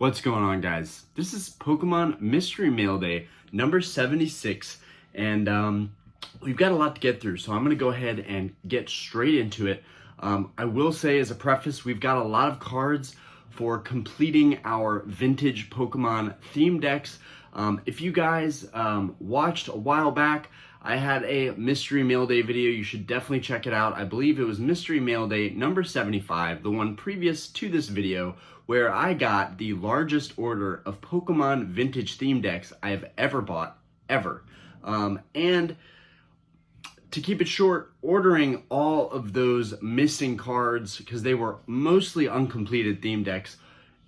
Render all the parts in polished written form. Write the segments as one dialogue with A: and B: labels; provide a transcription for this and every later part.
A: What's going on, guys? This is Pokemon Mystery Mail Day number 76, and we've got a lot to get through, so I'm going to go ahead and get straight into it. I will say as a preface, we've got a lot of cards for completing our vintage Pokemon theme decks. If you guys watched a while back, I had a Mystery Mail Day video. You should definitely check it out. I believe it was Mystery Mail Day number 75, the one previous to this video, where I got the largest order of Pokemon vintage theme decks I have ever bought, ever. And to keep it short, ordering all of those missing cards, because they were mostly uncompleted theme decks,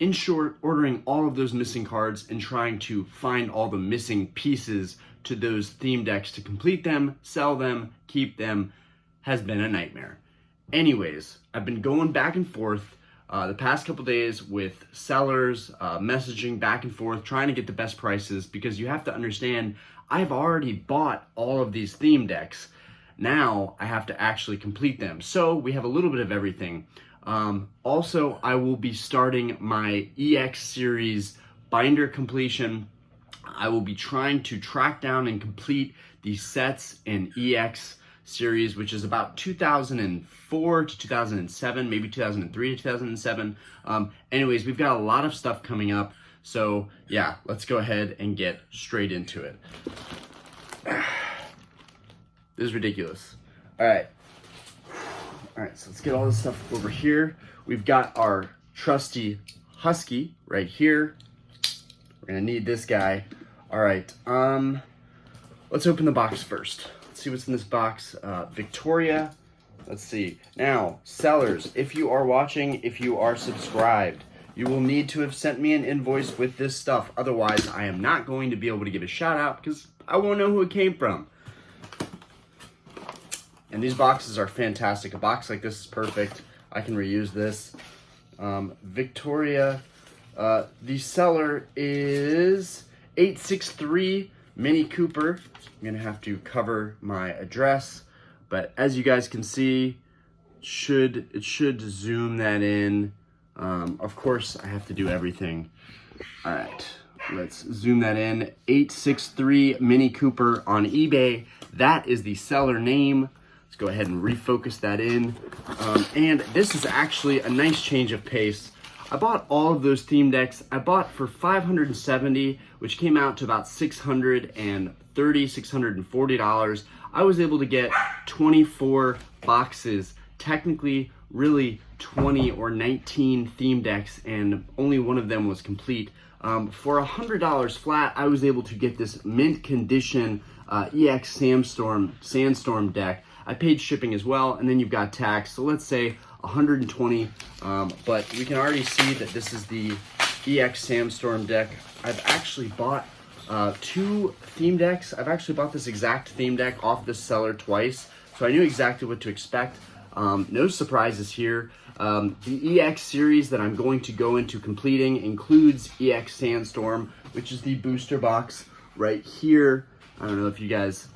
A: in short, ordering all of those missing cards and trying to find all the missing pieces to those theme decks to complete them, sell them, keep them, has been a nightmare. Anyways, I've been going back and forth the past couple days with sellers, messaging back and forth, trying to get the best prices, because you have to understand, I've already bought all of these theme decks. Now I have to actually complete them. So we have a little bit of everything. Also, I will be starting my EX series binder completion. I will be trying to track down and complete the sets in EX series, which is about 2004 to 2007, maybe 2003 to 2007. Anyways, we've got a lot of stuff coming up. So yeah, let's go ahead and get straight into it. This is ridiculous. All right, so let's get all this stuff over here. We've got our trusty Husky right here. We're gonna need this guy. All right, let's open the box first. Let's see what's in this box. Victoria, let's see. Now, sellers, if you are watching, if you are subscribed, you will need to have sent me an invoice with this stuff. Otherwise, I am not going to be able to give a shout out because I won't know who it came from. And these boxes are fantastic. A box like this is perfect. I can reuse this. Victoria, the seller is 863 Mini Cooper. I'm gonna have to cover my address, but as you guys can see, it should zoom that in. Of course, I have to do everything. All right, let's zoom that in. 863 Mini Cooper on eBay. That is the seller name. Let's go ahead and refocus that in. And this is actually a nice change of pace. I bought all of those theme decks. I bought for $570, which came out to about $630, $640. I was able to get 24 boxes, technically really 20 or 19 theme decks, and only one of them was complete. For $100 flat, I was able to get this mint condition EX Sandstorm deck. I paid shipping as well, and then you've got tax, so let's say 120, but we can already see that this is the EX Sandstorm deck. I've actually bought two theme decks. I've actually bought this exact theme deck off this seller twice, so I knew exactly what to expect. No surprises here. The EX series that I'm going to go into completing includes EX Sandstorm, which is the booster box right here. I don't know if you guys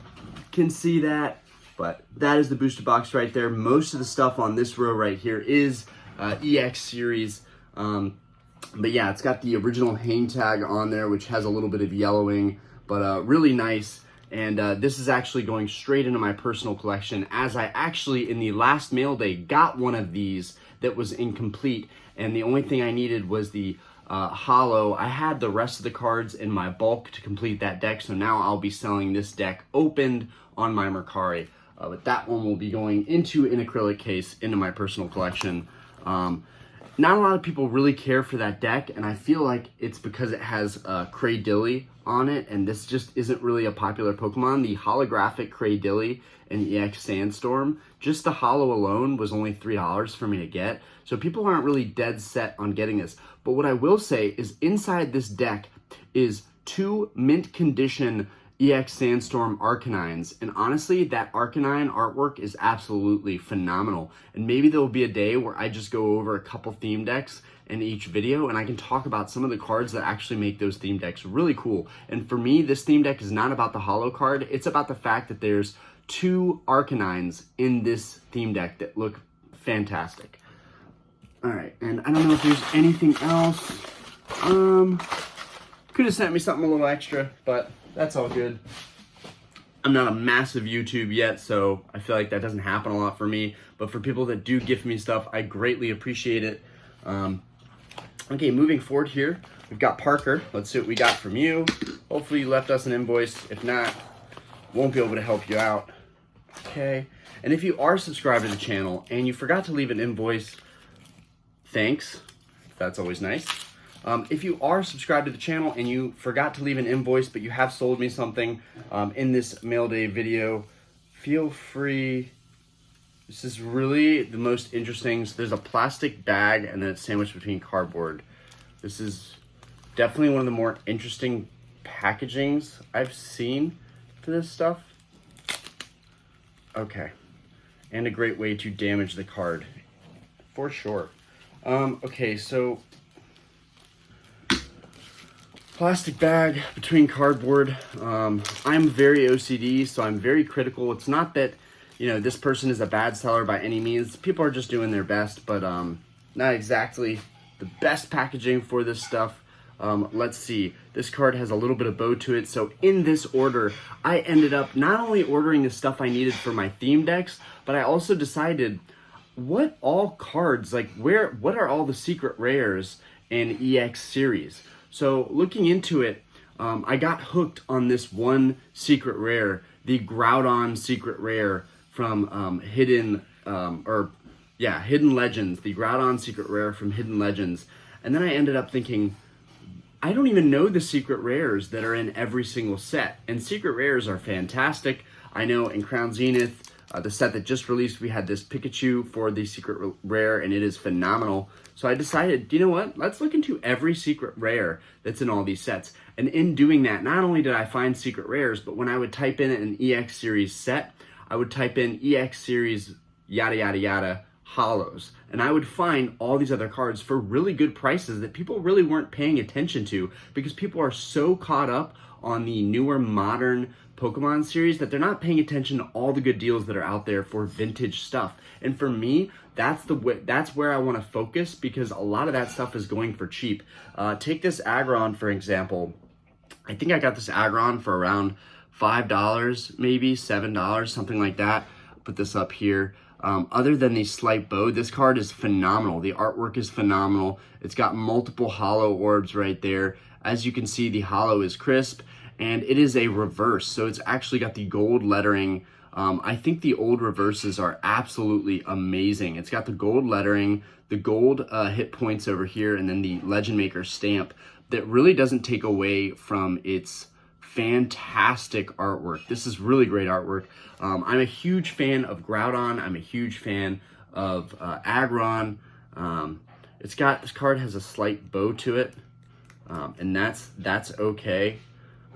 A: can see that, but that is the booster box right there. Most of the stuff on this row right here is EX series. But yeah, it's got the original hang tag on there, which has a little bit of yellowing, but really nice. And this is actually going straight into my personal collection, as I actually, in the last mail day, got one of these that was incomplete. And the only thing I needed was the holo. I had the rest of the cards in my bulk to complete that deck, so now I'll be selling this deck opened on my Mercari. But that one will be going into an acrylic case into my personal collection. Not a lot of people really care for that deck, and I feel like it's because it has Cradilly on it, and this just isn't really a popular Pokemon. The holographic Cradilly and EX Sandstorm, just the holo alone was only $3 for me to get, so people aren't really dead set on getting this. But what I will say is inside this deck is 2 mint condition EX Sandstorm Arcanines, and honestly, that Arcanine artwork is absolutely phenomenal. And maybe there will be a day where I just go over a couple theme decks in each video, and I can talk about some of the cards that actually make those theme decks really cool. And for me, this theme deck is not about the holo card, it's about the fact that there's 2 Arcanines in this theme deck that look fantastic. All right, and I don't know if there's anything else. Could have sent me something a little extra, but that's all good. I'm not a massive YouTube yet, so I feel like that doesn't happen a lot for me. But for people that do gift me stuff, I greatly appreciate it. Okay, moving forward here, we've got Parker. Let's see what we got from you. Hopefully you left us an invoice. If not, won't be able to help you out. Okay, and if you are subscribed to the channel and you forgot to leave an invoice, thanks. That's always nice. If you are subscribed to the channel and you forgot to leave an invoice, but you have sold me something in this mail day video, feel free. This is really the most interesting. So there's a plastic bag and then it's sandwiched between cardboard. This is definitely one of the more interesting packagings I've seen for this stuff. Okay, and a great way to damage the card, for sure. Okay, so plastic bag between cardboard. I'm very OCD, so I'm very critical. It's not that, you know, this person is a bad seller by any means. People are just doing their best, but not exactly the best packaging for this stuff. Let's see, this card has a little bit of bow to it. So in this order, I ended up not only ordering the stuff I needed for my theme decks, but I also decided what all cards, like what are all the secret rares in EX series. So looking into it, I got hooked on this one secret rare, the Groudon secret rare from Hidden Legends, the Groudon secret rare from Hidden Legends. And then I ended up thinking, I don't even know the secret rares that are in every single set. And secret rares are fantastic. I know in Crown Zenith, the set that just released, we had this Pikachu for the secret rare, and it is phenomenal. So I decided, you know what? Let's look into every secret rare that's in all these sets. And in doing that, not only did I find secret rares, but when I would type in an EX series set, I would type in EX series yada yada yada HOLOS, and I would find all these other cards for really good prices that people really weren't paying attention to, because people are so caught up on the newer modern Pokemon series that they're not paying attention to all the good deals that are out there for vintage stuff. And for me, that's where I want to focus, because a lot of that stuff is going for cheap. Take this Aggron, for example. I think I got this Aggron for around $5, maybe $7, something like that. Put this up here. Other than the slight bow, this card is phenomenal. The artwork is phenomenal. It's got multiple holo orbs right there. As you can see, the holo is crisp, and it is a reverse. So it's actually got the gold lettering. I think the old reverses are absolutely amazing. It's got the gold lettering, the gold hit points over here, and then the Legend Maker stamp that really doesn't take away from its fantastic artwork. This is really great artwork. I'm a huge fan of Groudon. I'm a huge fan of Aggron. This card has a slight bow to it, and that's okay.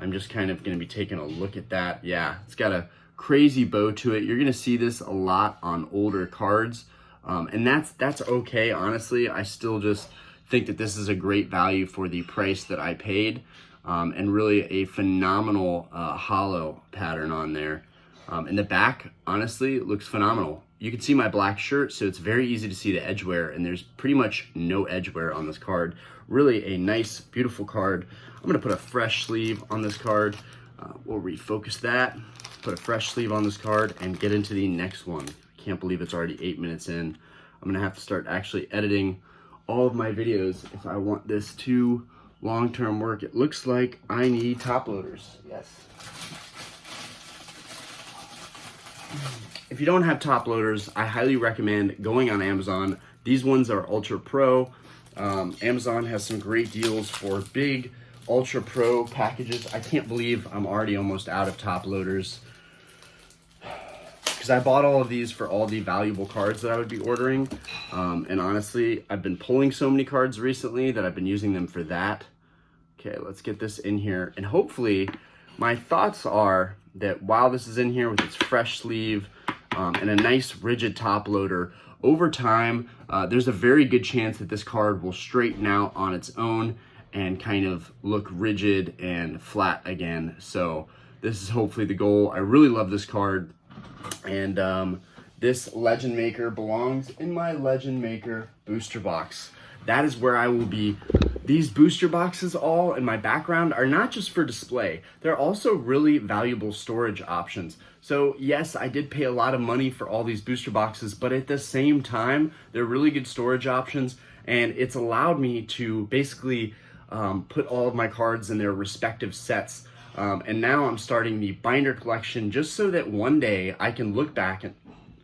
A: I'm just kind of going to be taking a look at that. Yeah, it's got a crazy bow to it. You're going to see this a lot on older cards, and that's okay. Honestly, I still just think that this is a great value for the price that I paid. And really a phenomenal holo pattern on there. In the back, honestly, it looks phenomenal. You can see my black shirt, so it's very easy to see the edge wear, and there's pretty much no edge wear on this card. Really a nice, beautiful card. I'm gonna put a fresh sleeve on this card. We'll refocus that, put a fresh sleeve on this card, and get into the next one. I can't believe it's already 8 minutes in. I'm gonna have to start actually editing all of my videos if I want this to long-term work. It looks like I need top loaders. Yes. If you don't have top loaders, I highly recommend going on Amazon. These ones are Ultra Pro. Amazon has some great deals for big Ultra Pro packages. I can't believe I'm already almost out of top loaders, because I bought all of these for all the valuable cards that I would be ordering. And honestly, I've been pulling so many cards recently that I've been using them for that. Okay, let's get this in here. And hopefully, my thoughts are that while this is in here with its fresh sleeve and a nice rigid top loader, over time, there's a very good chance that this card will straighten out on its own and kind of look rigid and flat again. So this is hopefully the goal. I really love this card. And this Legend Maker belongs in my Legend Maker booster box. That is where I will be These booster boxes all in my background are not just for display, they're also really valuable storage options. So yes, I did pay a lot of money for all these booster boxes, but at the same time, they're really good storage options, and it's allowed me to basically put all of my cards in their respective sets. And now I'm starting the binder collection just so that one day I can look back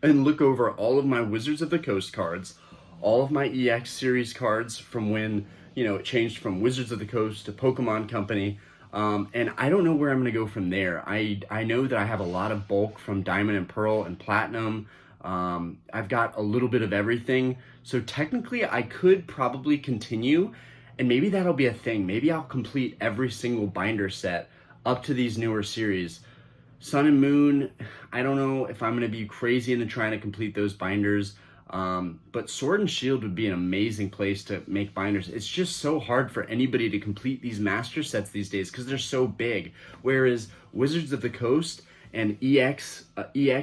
A: and look over all of my Wizards of the Coast cards, all of my EX series cards from when, you know, it changed from Wizards of the Coast to Pokemon Company. And I don't know where I'm going to go from there. I know that I have a lot of bulk from Diamond and Pearl and Platinum. I've got a little bit of everything. So technically I could probably continue, and maybe that'll be a thing. Maybe I'll complete every single binder set up to these newer series. Sun and Moon, I don't know if I'm going to be crazy into trying to complete those binders. But Sword and Shield would be an amazing place to make binders. It's just so hard for anybody to complete these master sets these days because they're so big. Whereas Wizards of the Coast and EX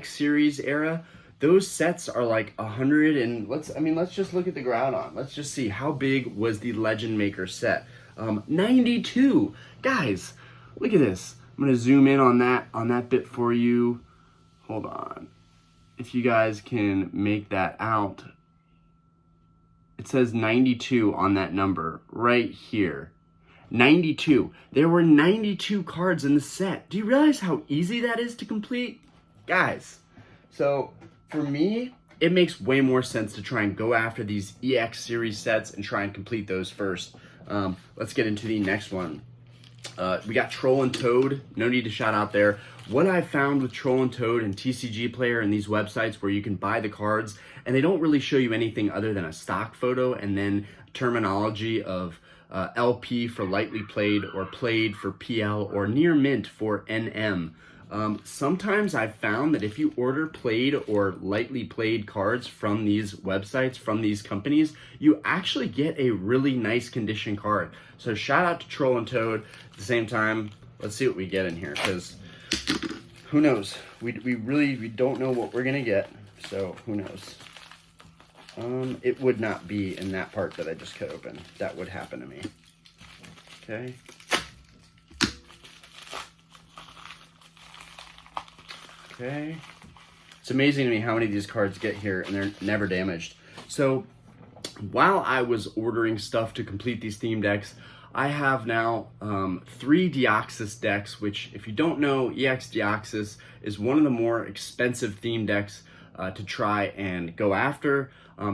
A: series era, those sets are like 100 and let's just look at the Groudon. Let's just see how big was the Legend Maker set. 92. Guys, look at this. I'm gonna zoom in on that bit for you. Hold on. If you guys can make that out, it says 92 on that number right here. 92. There were 92 cards in the set. Do you realize how easy that is to complete? Guys, so for me, it makes way more sense to try and go after these EX series sets and try and complete those first. Let's get into the next one. We got Troll and Toad. No need to shout out there. What I found with Troll and Toad and TCG Player and these websites where you can buy the cards and they don't really show you anything other than a stock photo and then terminology of LP for lightly played or played for PL or near mint for NM. Sometimes I've found that if you order played or lightly played cards from these websites, from these companies, you actually get a really nice condition card. So shout out to Troll and Toad. At the same time, let's see what we get in here, because who knows? We don't know what we're gonna get, so who knows? It would not be in that part that I just cut open. That would happen to me. Okay. Okay. It's amazing to me how many of these cards get here and they're never damaged. So while I was ordering stuff to complete these theme decks, I have now 3 Deoxys decks, which if you don't know, EX Deoxys is one of the more expensive theme decks to try and go after.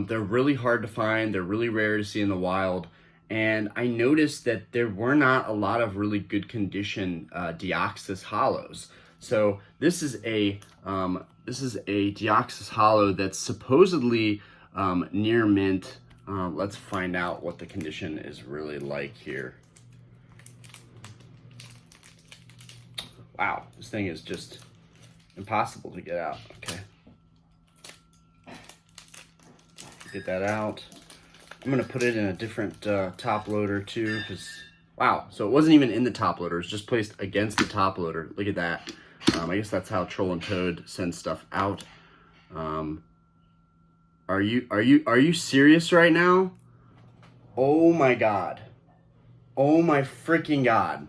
A: They're really hard to find. They're really rare to see in the wild. And I noticed that there were not a lot of really good condition Deoxys holos. So this is a Deoxys holo that's supposedly near mint. Let's find out what the condition is really like here. Wow, this thing is just impossible to get out. Okay. Get that out. I'm gonna put it in a different top loader too, because wow, so it wasn't even in the top loader, it's just placed against the top loader. Look at that. I guess that's how Troll and Toad sends stuff out. Are you serious right now? Oh my god. Oh my freaking god.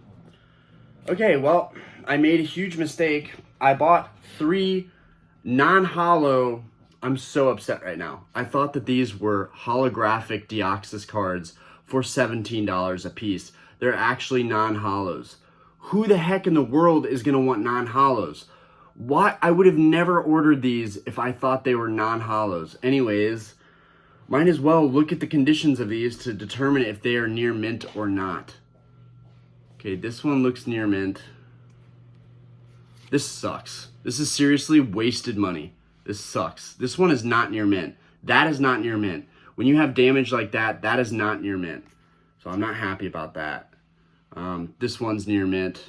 A: Okay, well, I made a huge mistake. I bought 3 non-holo. I'm so upset right now. I thought that these were holographic Deoxys cards for $17 a piece. They're actually non-holos. Who the heck in the world is gonna want non-holos? Why? I would have never ordered these if I thought they were non-holos. Anyways, might as well look at the conditions of these to determine if they are near mint or not. Okay, this one looks near mint. This sucks. This is seriously wasted money. This sucks. This one is not near mint. That is not near mint. When you have damage like that, that is not near mint. So I'm not happy about that. This one's near mint.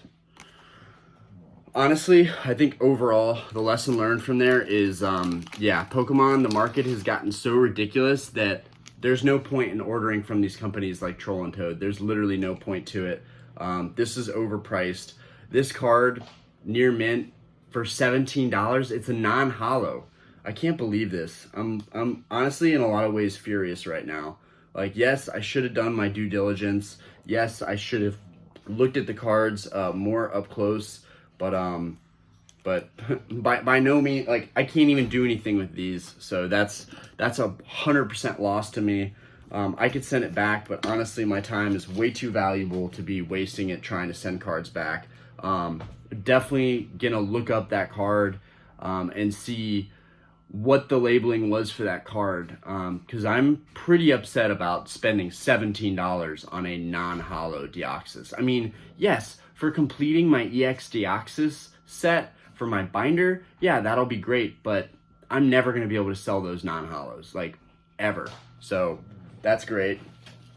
A: Honestly, I think overall, the lesson learned from there is, yeah, Pokemon, the market has gotten so ridiculous that there's no point in ordering from these companies like Troll and Toad. There's literally no point to it. This is overpriced. This card, near mint, for $17, it's a non-holo. I can't believe this. I'm honestly in a lot of ways furious right now. Like, yes, I should have done my due diligence. Yes, I should have looked at the cards more up close, but by no means, like, I can't even do anything with these, so that's 100% loss to me. I could send it back, but honestly, my time is way too valuable to be wasting it trying to send cards back. Definitely gonna look up that card and see what the labeling was for that card, because I'm pretty upset about spending $17 on a non-holo Deoxys. I mean, yes, for completing my EX Deoxys set for my binder, yeah, that'll be great, but I'm never going to be able to sell those non-holos, like, ever. So that's great.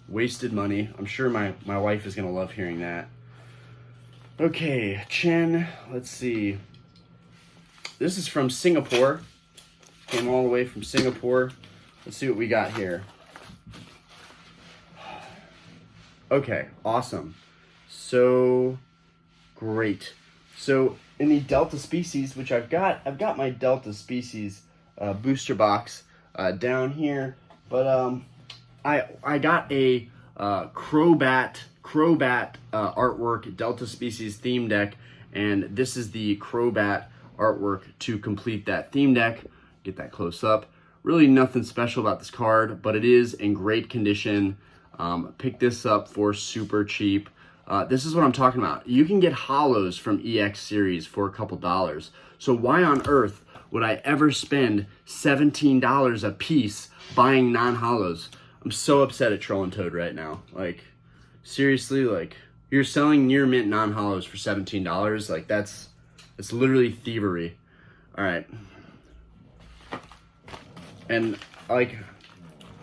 A: Wasted money. I'm sure my wife is going to love hearing that. Okay, Chen, let's see. This is from Singapore. Came all the way from Singapore. Let's see what we got here. Okay, awesome. So great. So in the Delta Species, which I've got my Delta Species booster box down here, but I got a Crobat artwork Delta Species theme deck, and this is the Crobat artwork to complete that theme deck. Get that close up. Really nothing special about this card, but it is in great condition. Pick this up for super cheap. This is what I'm talking about. You can get holos from EX series for a couple dollars. So why on earth would I ever spend $17 a piece buying non-holos? I'm so upset at Troll and Toad right now. Like, seriously, like, you're selling near mint non-holos for $17. Like, it's literally thievery. All right. And, like,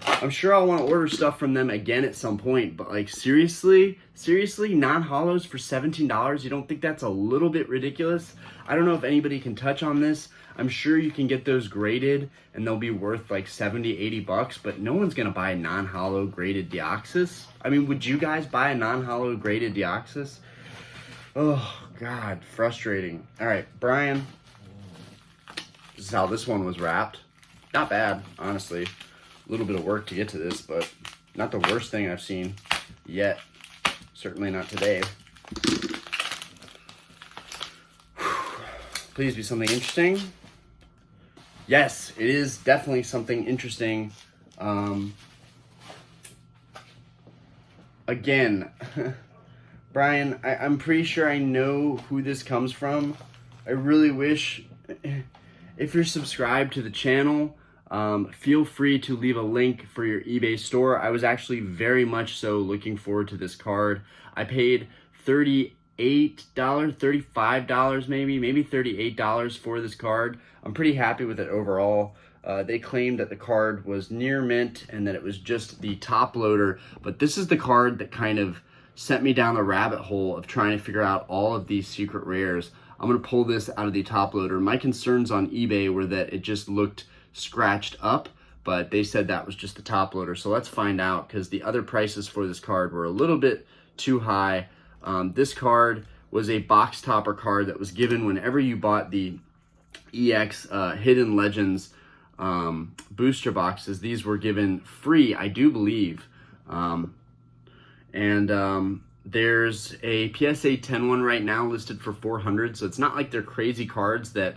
A: I'm sure I'll want to order stuff from them again at some point, but, like, seriously, non-holos for $17? You don't think that's a little bit ridiculous? I don't know if anybody can touch on this. I'm sure you can get those graded, and they'll be worth, like, 70, 80 bucks, but no one's going to buy a non-holo graded Deoxys. I mean, would you guys buy a non-holo graded Deoxys? Oh, God, frustrating. All right, Brian, this is how this one was wrapped. Not bad, honestly. A little bit of work to get to this, but not the worst thing I've seen yet. Certainly not today. Please be something interesting. Yes, it is definitely something interesting. Again, Brian, I'm pretty sure I know who this comes from. I really wish, if you're subscribed to the channel, feel free to leave a link for your eBay store. I was actually very much so looking forward to this card. I paid $38, $35 maybe $38 for this card. I'm pretty happy with it overall. They claimed that the card was near mint and that it was just the top loader, but this is the card that kind of sent me down the rabbit hole of trying to figure out all of these secret rares. I'm going to pull this out of the top loader. My concerns on eBay were that it just looked scratched up, but they said that was just the top loader. So let's find out, because the other prices for this card were a little bit too high. This card was a box topper card that was given whenever you bought the EX Hidden Legends booster boxes. These were given free, I do believe. There's a PSA 10 one right now listed for $400, so it's not like they're crazy cards that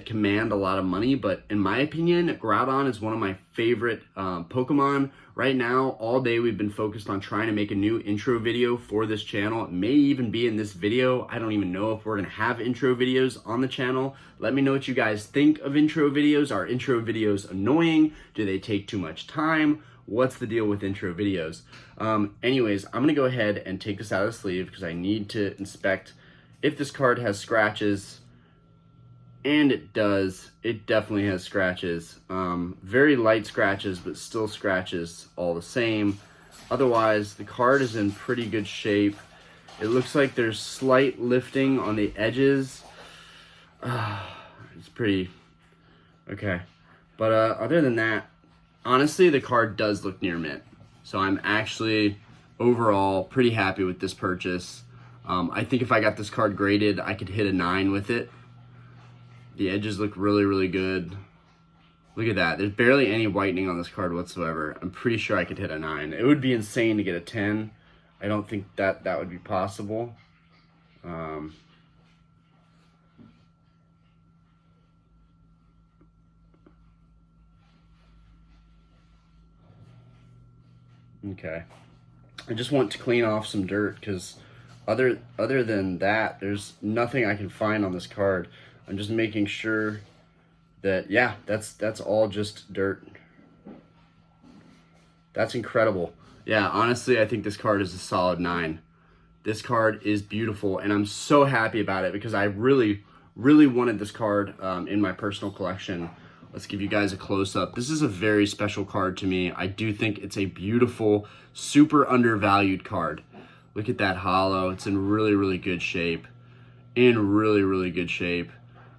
A: command a lot of money, but in my opinion, Groudon is one of my favorite Pokemon. Right now, all day we've been focused on trying to make a new intro video for this channel. It may even be in this video. I don't even know if we're gonna have intro videos on the channel. Let me know what you guys think of intro videos. Are intro videos annoying? Do they take too much time? What's the deal with intro videos? Anyways, I'm gonna go ahead and take this out of the sleeve because I need to inspect if this card has scratches. And it does. It definitely has scratches. Very light scratches, but still scratches all the same. Otherwise, the card is in pretty good shape. It looks like there's slight lifting on the edges. It's pretty okay. But other than that, honestly, the card does look near mint. So I'm actually overall pretty happy with this purchase. I think if I got this card graded, I could hit a 9 with it. The edges look really, really good. Look at that. There's barely any whitening on this card whatsoever. I'm pretty sure I could hit a 9. It would be insane to get a 10. I don't think that would be possible. Okay. I just want to clean off some dirt because other than that, there's nothing I can find on this card. I'm just making sure that, yeah, that's all just dirt. That's incredible. Yeah, honestly, I think this card is a solid 9. This card is beautiful, and I'm so happy about it because I really, really wanted this card in my personal collection. Let's give you guys a close-up. This is a very special card to me. I do think it's a beautiful, super undervalued card. Look at that holo. It's in really, really good shape. In really, really good shape.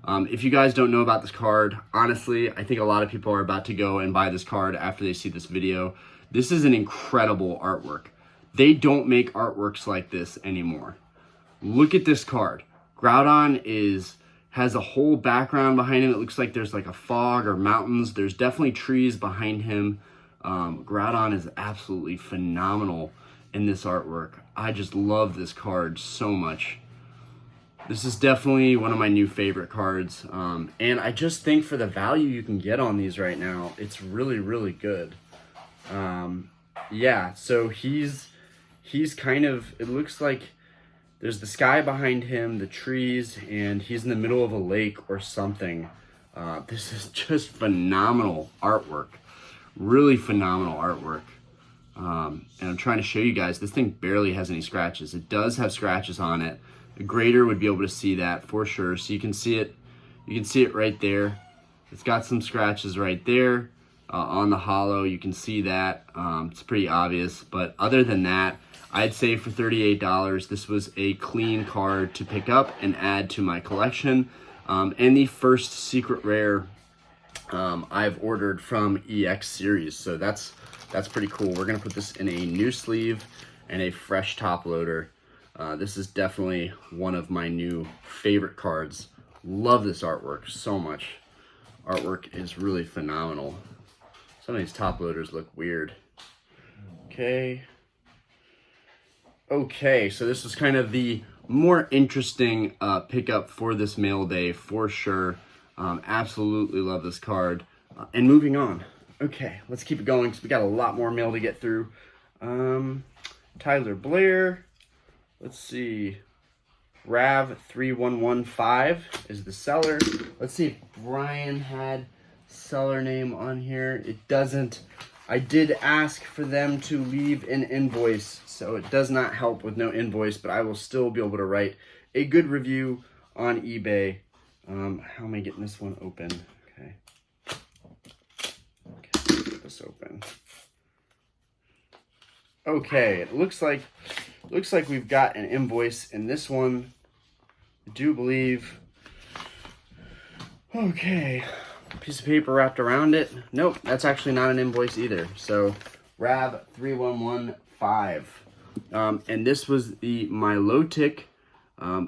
A: If you guys don't know about this card, honestly, I think a lot of people are about to go and buy this card after they see this video. This is an incredible artwork. They don't make artworks like this anymore. Look at this card. Groudon has a whole background behind him. It looks like there's like a fog or mountains. There's definitely trees behind him. Groudon is absolutely phenomenal in this artwork. I just love this card so much. This is definitely one of my new favorite cards. And I just think for the value you can get on these right now, it's really, really good. Yeah, so he's kind of, it looks like there's the sky behind him, the trees, and he's in the middle of a lake or something. This is just phenomenal artwork. Really phenomenal artwork. And I'm trying to show you guys, this thing barely has any scratches. It does have scratches on it. A grader would be able to see that for sure. So you can see it right there. It's got some scratches right there on the holo. You can see that. It's pretty obvious. But other than that, I'd say for $38, this was a clean card to pick up and add to my collection. And the first secret rare I've ordered from EX series. So that's pretty cool. We're gonna put this in a new sleeve and a fresh top loader. This is definitely one of my new favorite cards. Love this artwork so much. Artwork is really phenomenal. Some of these top loaders look weird. Okay, so this is kind of the more interesting pickup for this mail day for sure. Absolutely love this card. And moving on. Okay, let's keep it going because we got a lot more mail to get through. Tyler Blair. Let's see. Rav3115 is the seller. Let's see if Brian had seller name on here. It doesn't. I did ask for them to leave an invoice, so it does not help with no invoice, but I will still be able to write a good review on eBay. How am I getting this one open? Okay, get this open. Okay, it looks like we've got an invoice in this one. I do believe. Okay. Piece of paper wrapped around it. Nope, that's actually not an invoice either. So, Rav3115. And this was the Milotic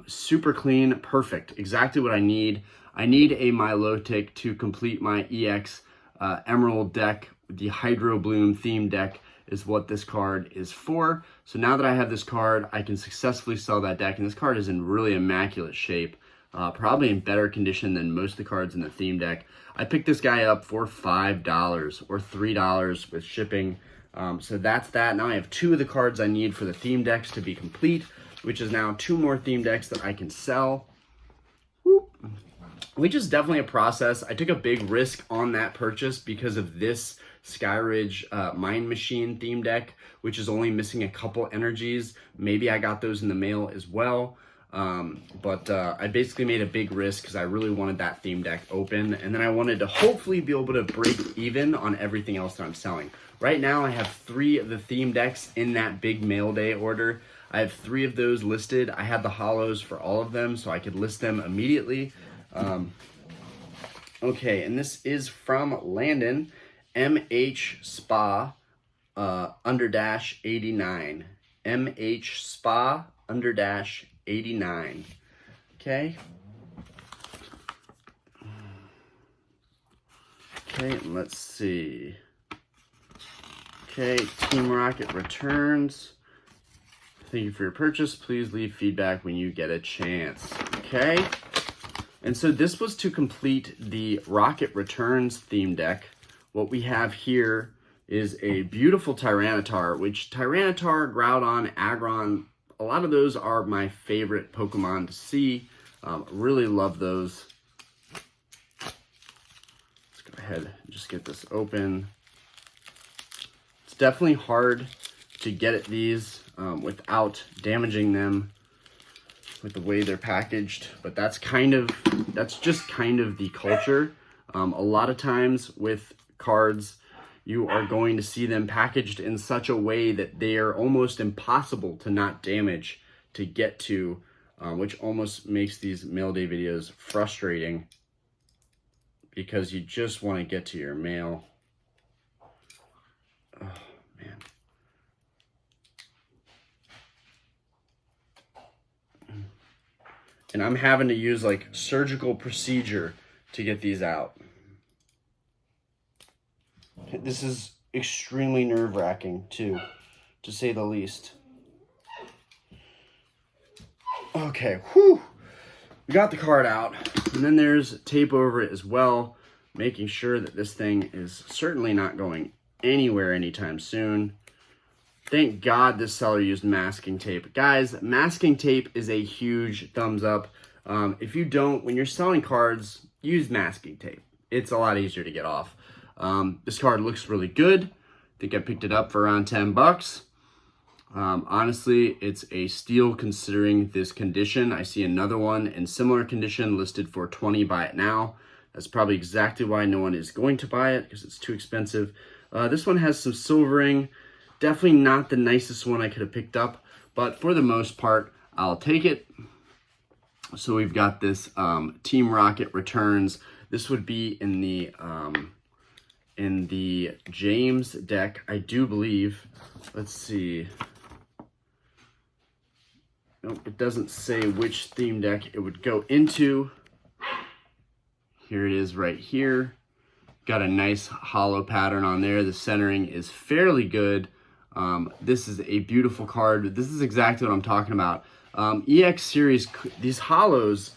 A: super clean, perfect. Exactly what I need. I need a Milotic to complete my EX Emerald deck. The Hydro Bloom theme deck is what this card is for. So now that I have this card, I can successfully sell that deck. And this card is in really immaculate shape. Probably in better condition than most of the cards in the theme deck. I picked this guy up for $5 or $3 with shipping. So that's that. Now I have 2 of the cards I need for the theme decks to be complete, which is now 2 more theme decks that I can sell. Whoop. Which is definitely a process. I took a big risk on that purchase because of this Skyridge Mind Machine theme deck, which is only missing a couple energies. Maybe I got those in the mail as well. But I basically made a big risk because I really wanted that theme deck open, and then I wanted to hopefully be able to break even on everything else that I'm selling. Right now I have 3 of the theme decks in that big mail day order. I have 3 of those listed. I had the holos for all of them so I could list them immediately. Okay, and this is from Landon, MH Spa _89. MH Spa _89. Okay. Okay, let's see. Okay, Team Rocket returns. Thank you for your purchase. Please leave feedback when you get a chance. Okay. And so this was to complete the Rocket Returns theme deck. What we have here is a beautiful Tyranitar, which Tyranitar, Groudon, Aggron, a lot of those are my favorite Pokemon to see. Really love those. Let's go ahead and just get this open. It's definitely hard to get at these without damaging them with the way they're packaged, but that's just kind of the culture. A lot of times with cards, you are going to see them packaged in such a way that they are almost impossible to not damage to get to, which almost makes these mail day videos frustrating because you just want to get to your mail. Oh, man. And I'm having to use like surgical procedure to get these out. This is extremely nerve-wracking too, to say the least. Okay, whew. We got the card out, and then there's tape over it as well, making sure that this thing is certainly not going anywhere anytime soon. Thank God this seller used masking tape. Guys, masking tape is a huge thumbs up. If you don't, when you're selling cards, use masking tape. It's a lot easier to get off. This card looks really good. I think I picked it up for around 10 bucks. Honestly, it's a steal considering this condition. I see another one in similar condition listed for 20, buy it now. That's probably exactly why no one is going to buy it, because it's too expensive. This one has some silvering. Definitely not the nicest one I could have picked up, but for the most part, I'll take it. So we've got this Team Rocket Returns. This would be in the James deck, I do believe. Let's see. Nope, it doesn't say which theme deck it would go into. Here it is right here. Got a nice hollow pattern on there. The centering is fairly good. This is a beautiful card. This is exactly what I'm talking about. EX series, these holos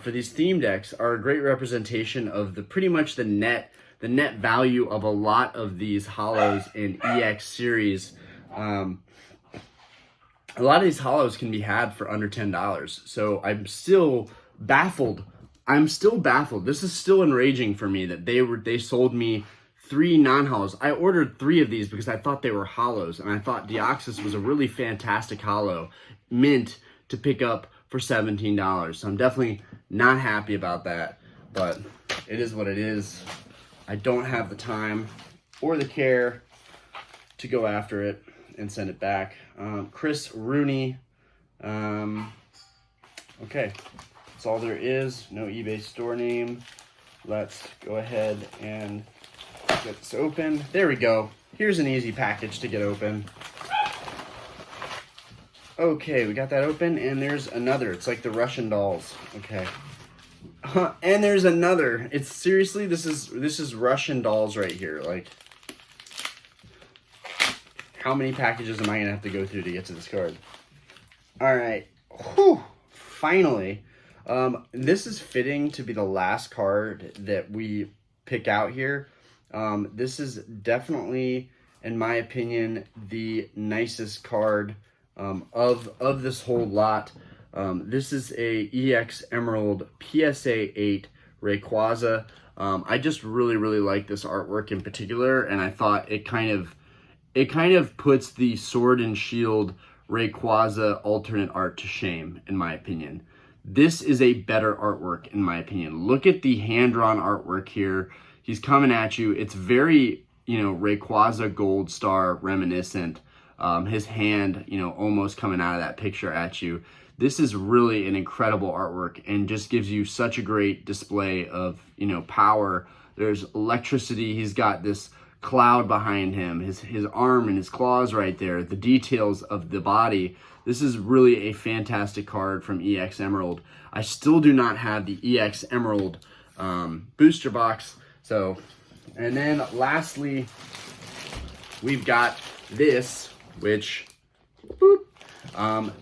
A: for these theme decks are a great representation of pretty much the net value of a lot of these holos in EX series. A lot of these holos can be had for under $10. So I'm still baffled. This is still enraging for me that they sold me 3 non-holos. I ordered 3 of these because I thought they were holos, and I thought Deoxys was a really fantastic holo mint to pick up for $17. So I'm definitely not happy about that, but it is what it is. I don't have the time or the care to go after it and send it back. Chris Rooney. Okay, that's all there is. No eBay store name. Let's go ahead and get this open. There we go. Here's an easy package to get open. Okay, we got that open, and there's another. It's like the Russian dolls. Okay. And there's another. It's seriously, this is Russian dolls right here. Like, how many packages am I gonna have to go through to get to this card? All right. Whew. Finally. This is fitting to be the last card that we pick out here. This is definitely, in my opinion, the nicest card of this whole lot. This is a EX Emerald PSA 8 Rayquaza. I just really like this artwork in particular, and I thought it kind of puts the Sword and Shield Rayquaza alternate art to shame, in my opinion. This is a better artwork, in my opinion. Look at the hand-drawn artwork here. He's coming at you. It's very, Rayquaza Gold Star reminiscent. His hand, almost coming out of that picture at you. This is really an incredible artwork and just gives you such a great display of, power. There's electricity. He's got this cloud behind him, his arm and his claws right there, the details of the body. This is really a fantastic card from EX Emerald. I still do not have the EX Emerald booster box, so And then lastly, we've got this, which, boop,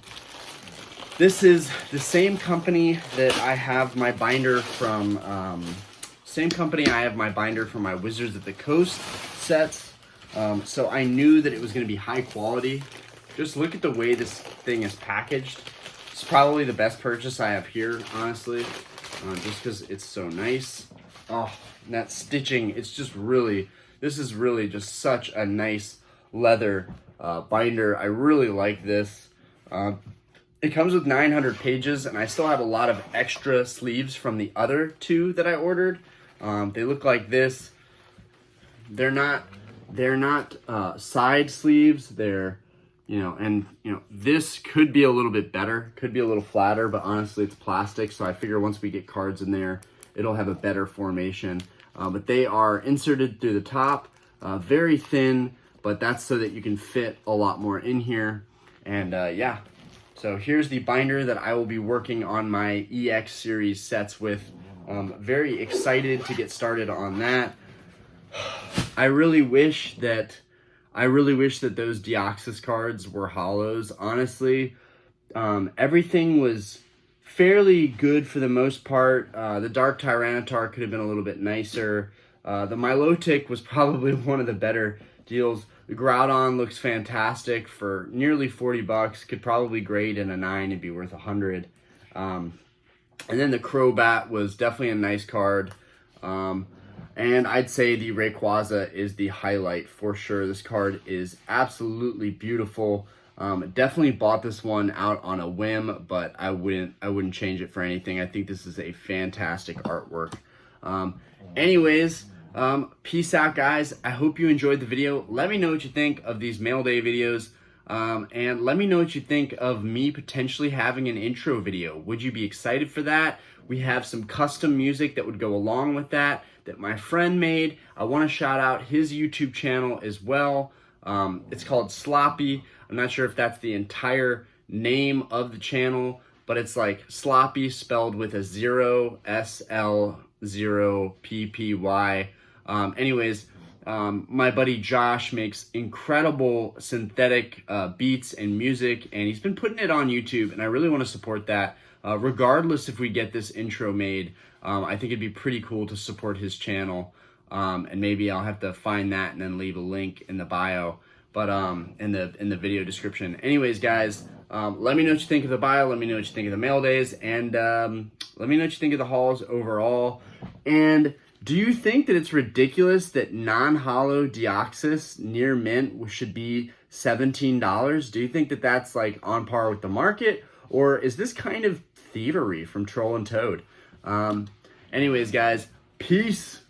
A: this is the same company that I have my binder from, my Wizards of the Coast sets. So I knew that it was going to be high quality. Just look at the way this thing is packaged. It's probably the best purchase I have here, honestly, just because it's so nice. Oh, and that stitching, it's just really, this is really just such a nice leather binder. I really like this. It comes with 900 pages, and I still have a lot of extra sleeves from the other two that I ordered. They look like this. They're not side sleeves. They're, this could be a little bit better, could be a little flatter, but honestly it's plastic. So I figure once we get cards in there, it'll have a better formation. But they are inserted through the top, very thin, but that's so that you can fit a lot more in here. And yeah, so here's the binder that I will be working on my EX series sets with. Very excited to get started on that. I really wish that those Deoxys cards were holos. Honestly, everything was fairly good for the most part. The Dark Tyranitar could have been a little bit nicer. The Milotic was probably one of the better deals. The Groudon looks fantastic for nearly 40 bucks. Could probably grade in a 9 and be worth 100. And then the Crobat was definitely a nice card. And I'd say the Rayquaza is the highlight for sure. This card is absolutely beautiful. Definitely bought this one out on a whim, but I wouldn't change it for anything. I think this is a fantastic artwork. Anyways, peace out, guys. I hope you enjoyed the video. Let me know what you think of these mail day videos. And let me know what you think of me potentially having an intro video. Would you be excited for that? We have some custom music that would go along with that my friend made. I want to shout out his YouTube channel as well. It's called Sloppy. I'm not sure if that's the entire name of the channel, but it's like Sloppy spelled with a 0, S-L-0-P-P-Y. Anyways, my buddy Josh makes incredible synthetic beats and music, and he's been putting it on YouTube, and I really want to support that. Regardless if we get this intro made, I think it'd be pretty cool to support his channel, and maybe I'll have to find that and then leave a link in the bio, but in the video description. Anyways, guys, let me know what you think of the bio, let me know what you think of the mail days, and let me know what you think of the hauls overall. And do you think that it's ridiculous that non-holo Deoxys near mint should be $17? Do you think that that's like on par with the market, or is this kind of thievery from Troll and Toad? Anyways, guys, peace.